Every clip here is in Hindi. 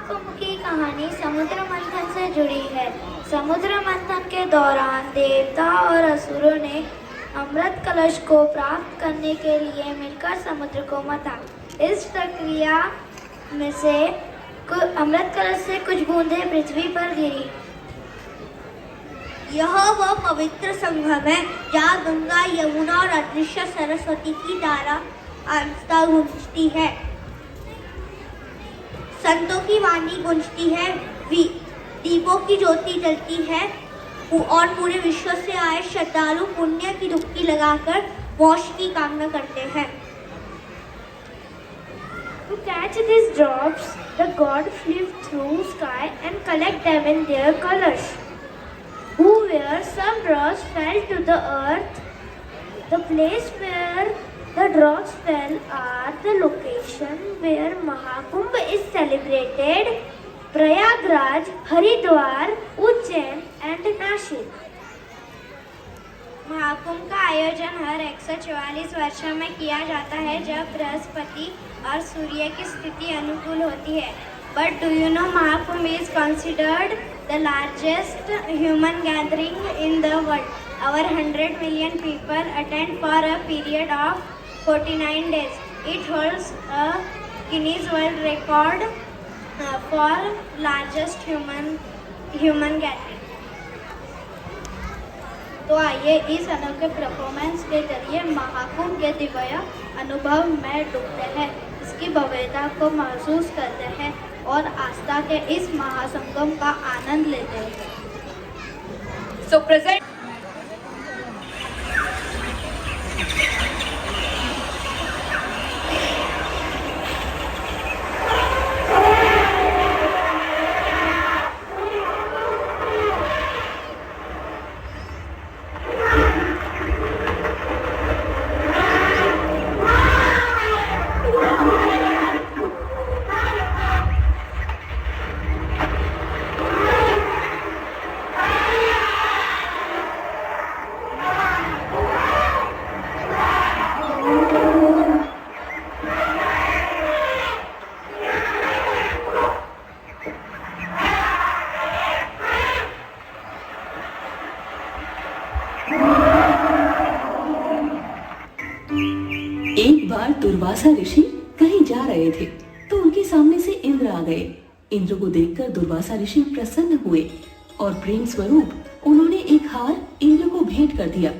महाकुंभ की कहानी समुद्र मंथन से जुड़ी है। समुद्र मंथन के दौरान देवता और असुरों ने अमृत कलश को प्राप्त करने के लिए मिलकर समुद्र को मथा। इस प्रक्रिया में से अमृत कलश से कुछ बूंदें पृथ्वी पर गिरी। यह वह पवित्र संगम है जहाँ गंगा, यमुना और अदृश्य सरस्वती की धारा आस्था गूंजती है। संतों की वाणी गूंजती है, दीपों की ज्योति जलती है और पूरे विश्व से आए श्रद्धालु पुण्य की डुबकी लगाकर मोक्ष की कामना करते हैं। To catch these drops, the god flew through sky and collect them in their kalash. Where some drops fell to the earth, the place where the drops fell are the location where Mahakumbh is celebrated: Prayagraj, Haridwar, Ujjain and Nashik. Mahakumbh का आयोजन हर 144 वर्षों में किया जाता है जब बृहस्पति और सूर्य की स्थिति अनुकूल होती है। But do you know Mahakumbh is considered the largest human gathering in the world? Over 100 million people attend for a period of 49 days. It holds a Guinness World Record for largest human gathering. तो आइए इस अनोखे परफॉर्मेंस के जरिए महाकुंभ के दिव्य अनुभव में डूबते हैं, इसकी भव्यता को महसूस करते हैं और आस्था के इस महासंगम का आनंद लेते हैं। So present एक बार दुर्वासा ऋषि कहीं जा रहे थे तो उनके सामने से इंद्र आ गए। इंद्र को देखकर दुर्वासा ऋषि प्रसन्न हुए और प्रेम स्वरूप उन्होंने एक हार इंद्र को भेंट कर दिया।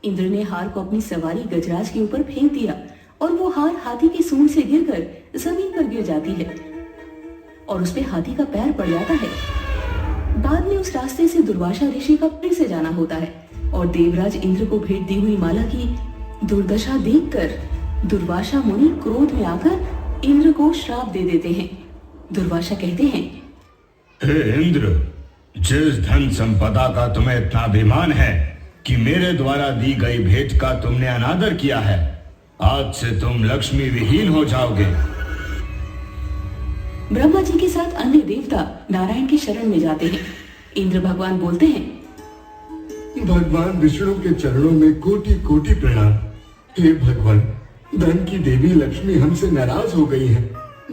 इंद्र ने हार को अपनी सवारी गजराज के ऊपर फेंक दिया और वो हार हाथी की सूंड से गिरकर जमीन पर गिर जाती है और उस पे हाथी का पैर पड़ जाता है। बाद में उस रास्ते से दुर्वासा ऋषि का फिर से जाना होता है और देवराज इंद्र को भेंट दी हुई माला की दुर्दशा देखकर दुर्वासा मुनि क्रोध में आकर इंद्र को श्राप दे देते हैं। दुर्वासा कहते हैं, हे इंद्र, जिस धन संपदा का तुम्हें इतना अभिमान है कि मेरे द्वारा दी गई भेंट का तुमने अनादर किया है, आज से तुम लक्ष्मी विहीन हो जाओगे। ब्रह्मा जी के साथ अन्य देवता नारायण की शरण में जाते हैं। इंद्र भगवान बोलते हैं, भगवान विष्णु के चरणों में कोटि कोटि प्रणाम। हे भगवान, धन की देवी लक्ष्मी हमसे नाराज हो गई है,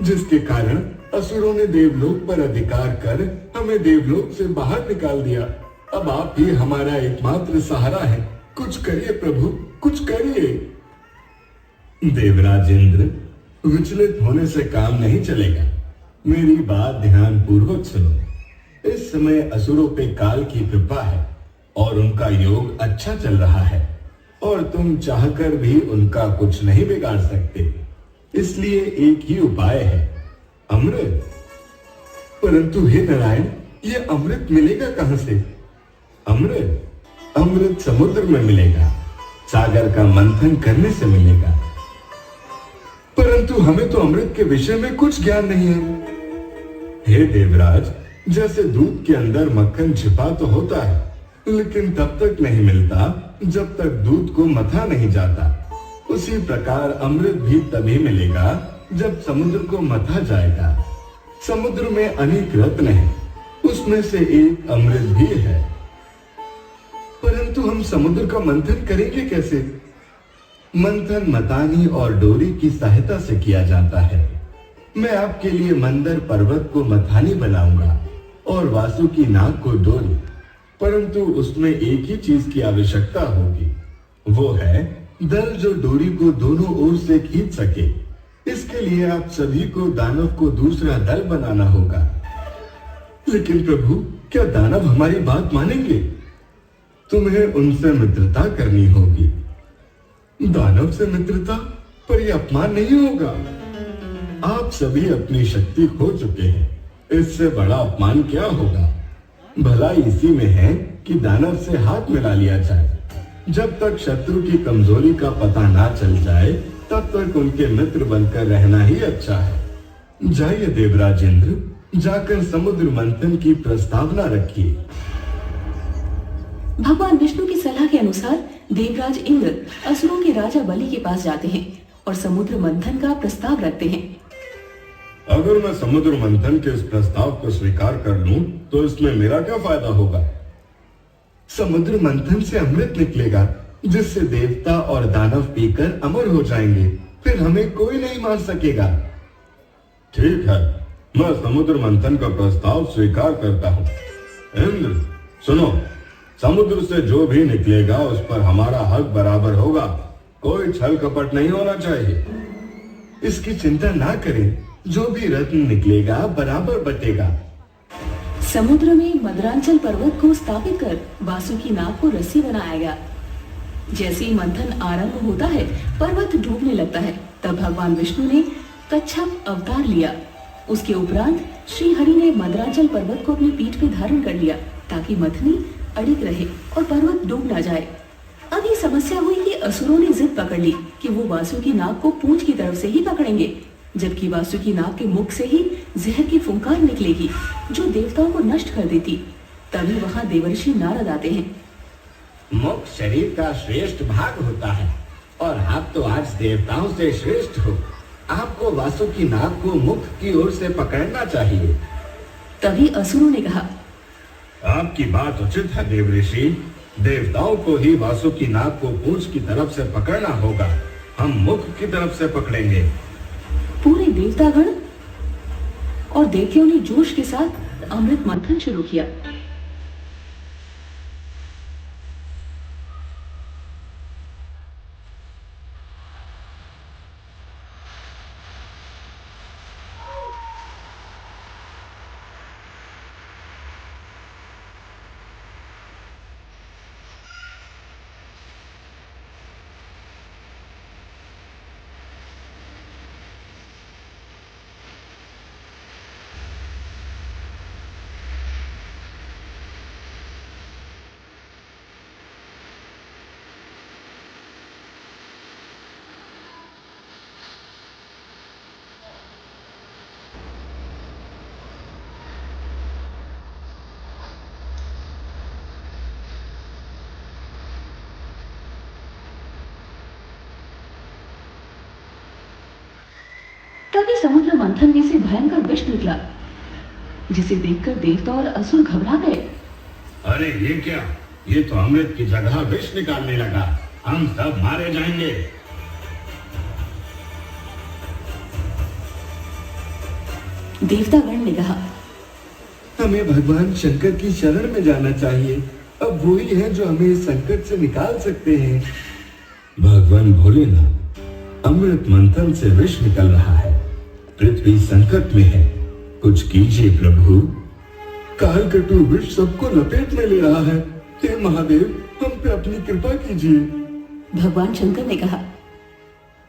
जिसके कारण असुरों ने देवलोक पर अधिकार कर हमें देवलोक से बाहर निकाल दिया। अब आप ही हमारा एकमात्र सहारा है, कुछ करिए प्रभु, कुछ करिए। देवराज इंद्र, विचलित होने से काम नहीं चलेगा, मेरी बात ध्यान पूर्वक सुनो। इस समय असुरों पे काल की कृपा है और उनका योग अच्छा चल रहा है और तुम चाहकर भी उनका कुछ नहीं बिगाड़ सकते। इसलिए एक ही उपाय है, अमृत। परंतु हे नारायण, ये अमृत मिलेगा कहां से? अमृत समुद्र में मिलेगा, सागर का मंथन करने से मिलेगा। परंतु हमें तो अमृत के विषय में कुछ ज्ञान नहीं है। हे देवराज, जैसे दूध के अंदर मक्खन छिपा तो होता है, लेकिन तब तक नहीं मिलता जब तक दूध को मथा नहीं जाता। उसी प्रकार अमृत भी तभी मिलेगा जब समुद्र को मथा जाएगा। समुद्र में अनेक रत्न हैं, उसमें से एक अमृत भी है। परंतु हम समुद्र का मंथन करेंगे कैसे? मंथन मतानी और डोरी की सहायता से किया जाता है। मैं आपके लिए मंदर पर्वत को मथानी बनाऊंगा और वासुकी नाग को डोरी, परंतु उसमें एक ही चीज की आवश्यकता होगी, वो है दल जो डोरी को दोनों ओर से खींच सके। इसके लिए आप सभी को दानव को दूसरा दल बनाना होगा। लेकिन प्रभु, क्या दानव हमारी बात मानेंगे? तुम्हें उनसे मित्रता करनी होगी। दानव से मित्रता? पर यह अपमान नहीं होगा। आप सभी अपनी शक्ति खो चुके हैं, इससे बड़ा अपमान क्या होगा? भलाई इसी में है कि दानव से हाथ मिला लिया जाए। जब तक शत्रु की कमजोरी का पता ना चल जाए, तब तक उनके मित्र बनकर रहना ही अच्छा है। जाइए देवराज इंद्र, जाकर समुद्र मंथन की प्रस्तावना रखिए। भगवान विष्णु की सलाह के अनुसार देवराज इंद्र असुरों के राजा बलि के पास जाते हैं और समुद्र मंथन का प्रस्ताव रखते हैं। अगर मैं समुद्र मंथन के इस प्रस्ताव को स्वीकार कर लूं, तो इसमें मेरा क्या फायदा होगा? समुद्र मंथन से अमृत निकलेगा, जिससे देवता और दानव पीकर अमर हो जाएंगे। फिर हमें कोई नहीं मार सकेगा। ठीक है, मैं समुद्र मंथन का प्रस्ताव स्वीकार करता हूँ। इंद्र सुनो, समुद्र से जो भी निकलेगा उस पर हमारा हक बराबर होगा। कोई छल कपट नहीं होना चाहिए। इसकी चिंता ना करें, जो भी रत्न निकलेगा बराबर बटेगा। समुद्र में मदरांचल पर्वत को स्थापित कर वासुकी नाग को रस्सी बनाया गया। जैसे ही मंथन आरंभ होता है, पर्वत डूबने लगता है। तब भगवान विष्णु ने कच्छप अवतार लिया। उसके उपरांत श्री हरि ने मदरांचल पर्वत को अपनी पीठ पे धारण कर लिया, ताकि मथनी अड़िग रहे और पर्वत डूब ना जाए। अब ये समस्या हुई कि असुरों ने जिद पकड़ ली कि वो वासुकी नाग को पूंछ की तरफ से ही पकड़ेंगे, जबकि वासुकी नाग के मुख से ही जहर की फुंकार निकलेगी, जो देवताओं को नष्ट कर देती। तभी वहाँ देवर्षि नारद आते हैं। मुख शरीर का श्रेष्ठ भाग होता है और आप तो आज देवताओं से श्रेष्ठ हो। आपको वासुकी नाग को मुख की ओर से पकड़ना चाहिए। तभी असुरों ने कहा, आपकी बात उचित है देवऋषि। देवताओं को ही वासुकी नाग को पूंछ की तरफ से पकड़ना होगा, हम मुख की तरफ से पकड़ेंगे। पूरे देवतागण और देवताओं ने जोश के साथ अमृत मंथन शुरू किया। तभी समुद्र मंथन में से भयंकर विष निकला, जिसे देखकर देवता और असुर घबरा गए। अरे ये क्या? ये तो अमृत की जगह विष निकालने लगा। हम सब मारे जाएंगे। देवतागण ने कहा, हमें भगवान शंकर की शरण में जाना चाहिए। अब वो ही है जो हमें इस संकट से निकाल सकते हैं। भगवान भोलेनाथ, अमृत मंथन से विष निकल रहा है, पृथ्वी संकट में है, कुछ कीजिए प्रभु। कालकटु विष सबको लपेट में ले रहा है। हे महादेव, हम पे अपनी कृपा कीजिए। भगवान शंकर ने कहा,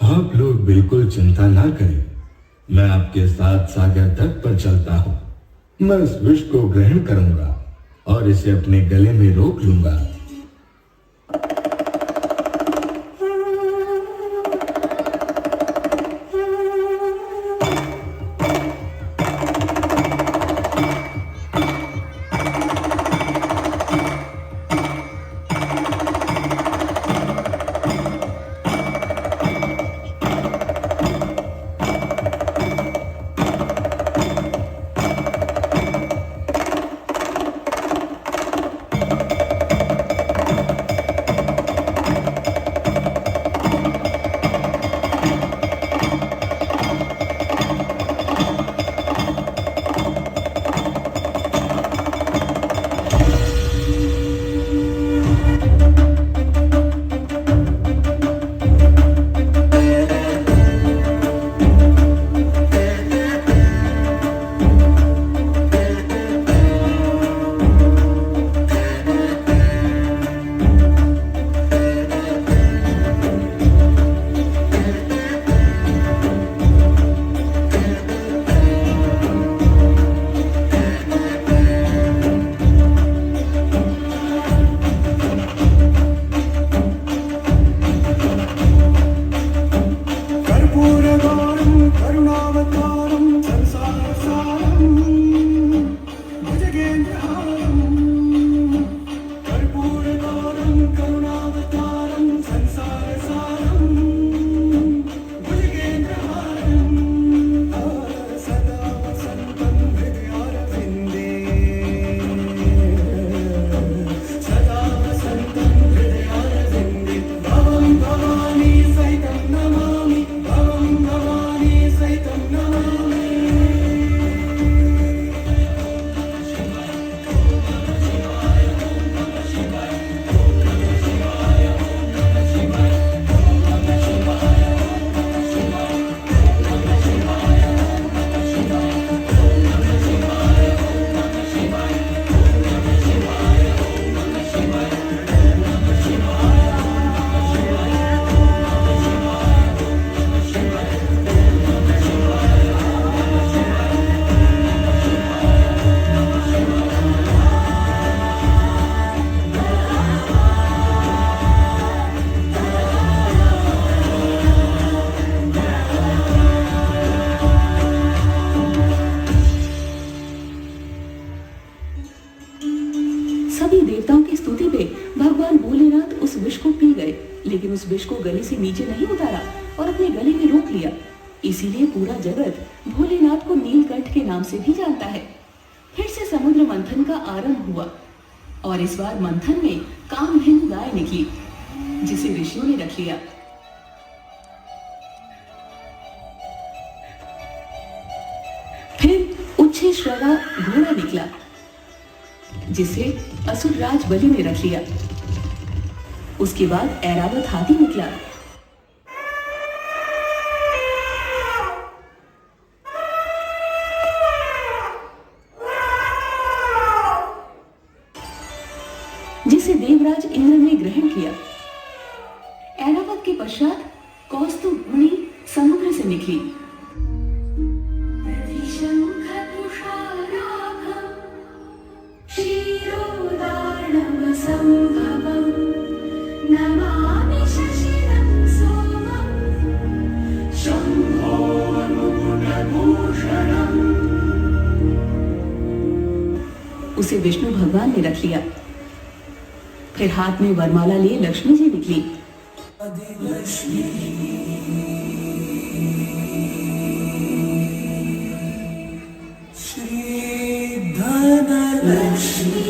आप लोग बिल्कुल चिंता ना करें, मैं आपके साथ सागर तट पर चलता हूँ। मैं इस विष को ग्रहण करूंगा और इसे अपने गले में रोक लूंगा। उस विष को गले से नीचे नहीं उतारा और अपने गले में रोक लिया। इसीलिए पूरा जगत भोलेनाथ को नीलकंठ के नाम से भी जानता है। फिर से समुद्र मंथन का आरंभ हुआ और इस बार मंथन में कामधेनु गाय निकली, जिसे ऋषियों ने रख लिया। फिर उच्छेश्वरा घोड़ा निकला, जिसे असुरराज बलि ने रख लिया। उसके बाद ऐरावत हाथी निकला। जिसे देवराज इंद्र ने ग्रहण किया। ऐरावत के पश्चात कौस्तुभमणि समुद्र से निकली। उसे विष्णु भगवान ने रख लिया। फिर हाथ में वरमाला लिए लक्ष्मी जी निकली। श्री धनलक्ष्मी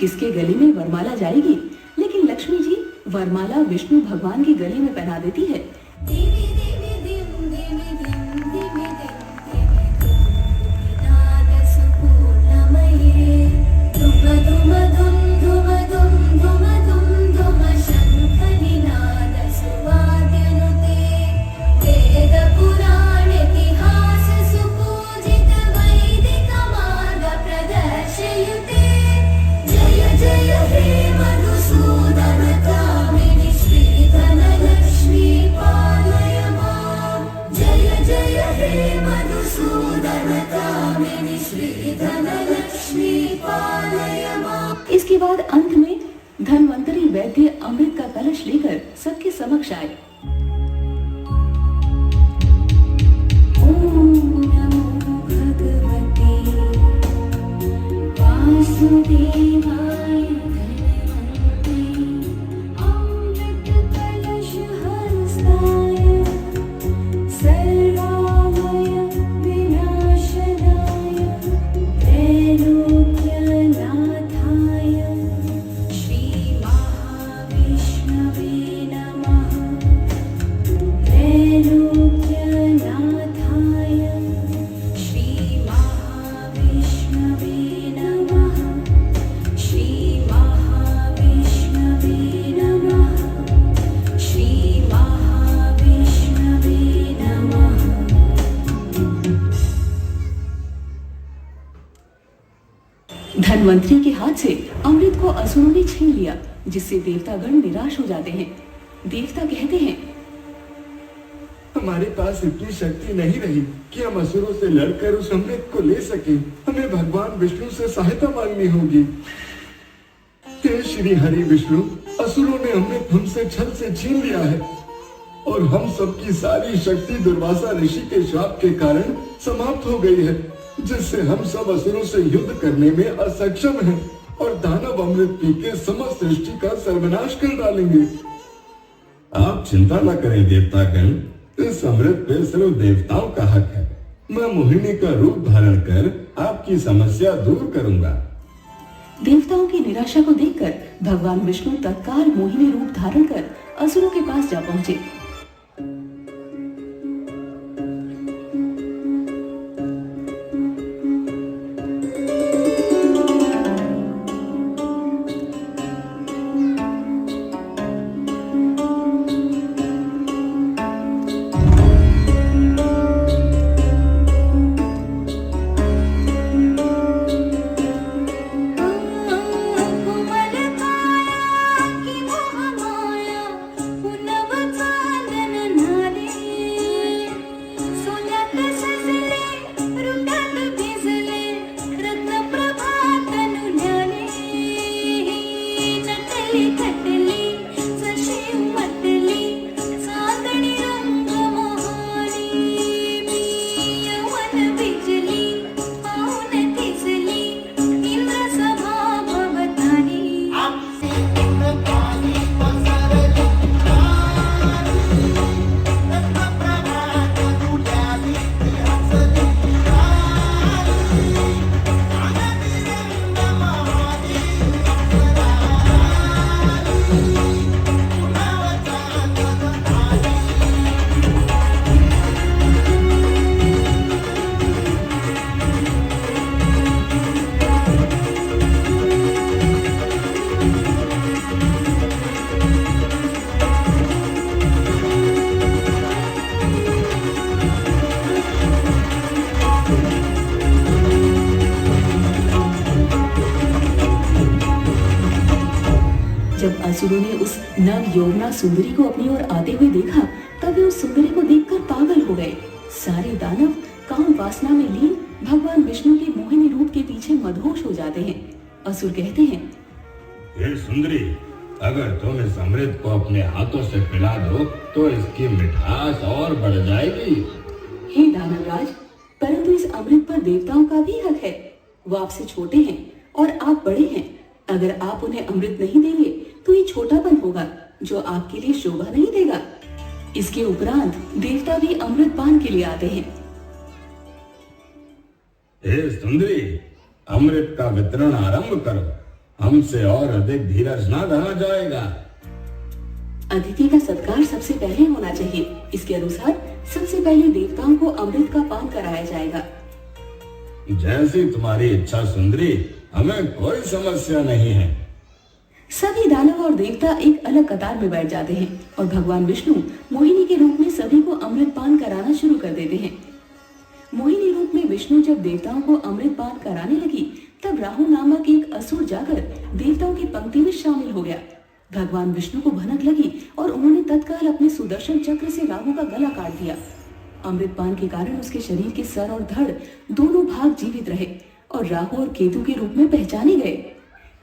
किसके गले में वरमाला जाएगी, लेकिन लक्ष्मी जी वरमाला विष्णु भगवान के गले में पहना देती है। इसके बाद अंत में धन्वंतरी वैद्य अमृत का कलश लेकर सबके समक्ष आए। ओम नमो भगवते वासुदेवाय धन्वंतरी अमृत कलश हस्ताय सर्वामय विनाशनाय त्रैलोक्यनाथाय श्री महाविष्णवे नमः। त्रैलोक्यनाथाय श्री महाविष्णवे नमः। श्री महाविष्णवे नमः। श्री महाविष्णवे नमः। धन्वंतरी के हाथ से अमृत को असुरों ने छीन लिया, जिससे देवतागण निराश हो जाते हैं। देवता कहते हैं, हमारे पास इतनी शक्ति नहीं रही कि हम असुरों से लड़कर उस अमृत को ले सके। हमें भगवान विष्णु से सहायता मांगनी होगी। हे श्री हरि विष्णु, असुरों ने अमृत हमसे छल से छीन लिया है और हम सबकी सारी शक्ति दुर्वासा ऋषि के श्राप के कारण समाप्त हो गई है, जिससे हम सब असुरों से युद्ध करने में असक्षम हैं और दानव अमृत पी के समस्त सृष्टि का सर्वनाश कर डालेंगे। आप चिंता न करें देवतागण, इस अमृत पे सिर्फ देवताओं का हक है। मैं मोहिनी का रूप धारण कर आपकी समस्या दूर करूंगा। देवताओं की निराशा को देखकर भगवान विष्णु तत्काल मोहिनी रूप धारण कर असुरों के पास जा पहुंचे। जब असुरों ने उस नव यौवना सुंदरी को अपनी ओर आते हुए देखा, तब वे उस सुंदरी को देखकर पागल हो गए। सारे दानव काम वासना में लीन भगवान विष्णु के मोहिनी रूप के पीछे मदहोश हो जाते हैं। असुर कहते हैं, हे सुंदरी, अगर तुम इस अमृत को अपने हाथों से पिला दो तो इसकी मिठास और बढ़ जाएगी। हे दानवराज, परंतु इस अमृत पर देवताओं का भी हक है। वो आपसे छोटे हैं और आप बड़े हैं। अगर आप उन्हें अमृत नहीं देंगे तो ये छोटापन होगा जो आपके लिए शोभा नहीं देगा। इसके उपरांत देवता भी अमृत पान के लिए आते हैं। हे सुंदरी, अमृत का वितरण आरंभ करो, हमसे और अधिक धीरज ना धरा जाएगा। अतिथि का सत्कार सबसे पहले होना चाहिए। इसके अनुसार सबसे पहले देवताओं को अमृत का पान कराया जाएगा। जैसी तुम्हारी इच्छा सुंदरी, हमें कोई समस्या नहीं है। सभी दानव और देवता एक अलग कतार में बैठ जाते हैं और भगवान विष्णु मोहिनी के रूप में सभी को अमृत पान कराना शुरू कर देते हैं। मोहिनी रूप में विष्णु जब देवताओं को अमृत पान कराने लगी, तब राहु नामक एक असुर जाकर देवताओं की पंक्ति में शामिल हो गया। भगवान विष्णु को भनक लगी और उन्होंने तत्काल अपने सुदर्शन चक्र से राहु का गला काट दिया। अमृत पान के कारण उसके शरीर के सर और धड़ दोनों भाग जीवित रहे और राहु और केतु के रूप में पहचाने गए।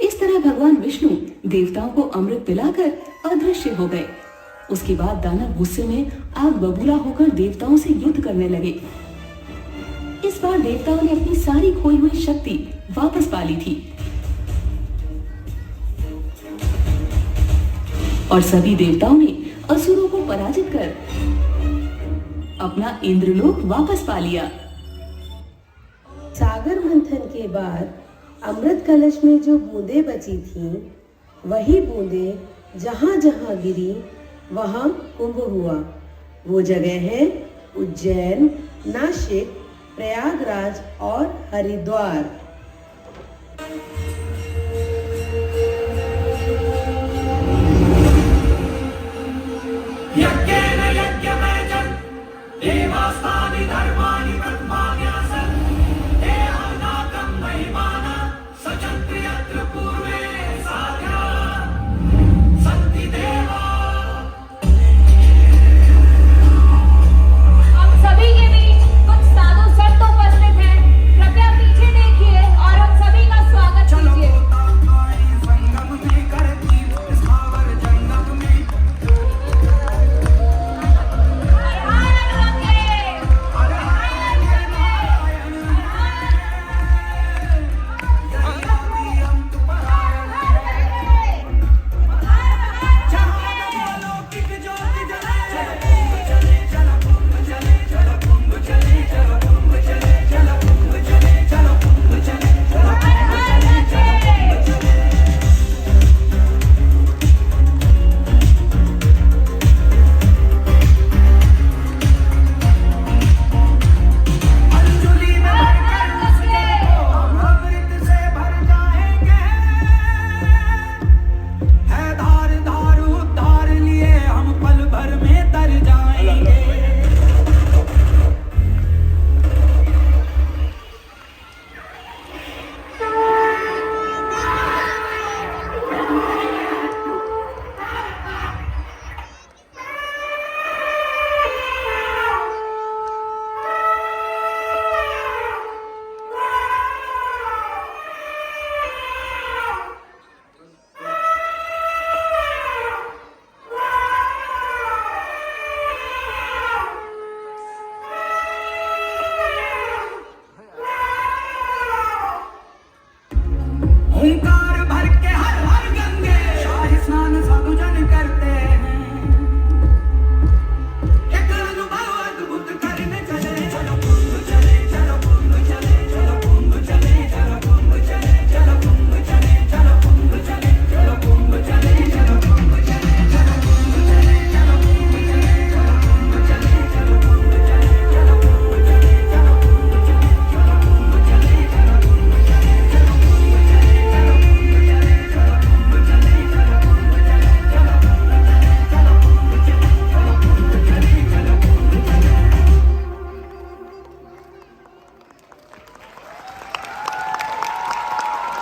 इस तरह भगवान विष्णु देवताओं को अमृत पिलाकर अदृश्य हो गए। उसके बाद दानव गुस्से में आग बबूला होकर देवताओं से युद्ध करने लगे। इस बार देवताओं ने अपनी सारी खोई हुई शक्ति वापस पा ली थी और सभी देवताओं ने असुरों को पराजित कर अपना इंद्रलोक वापस पा लिया। सागर मंथन के बाद अमृत कलश में जो बूंदें बची थीं, वही बूंदें जहां जहां गिरी वहां कुंभ हुआ। वो जगह है उज्जैन, नासिक, प्रयागराज और हरिद्वार।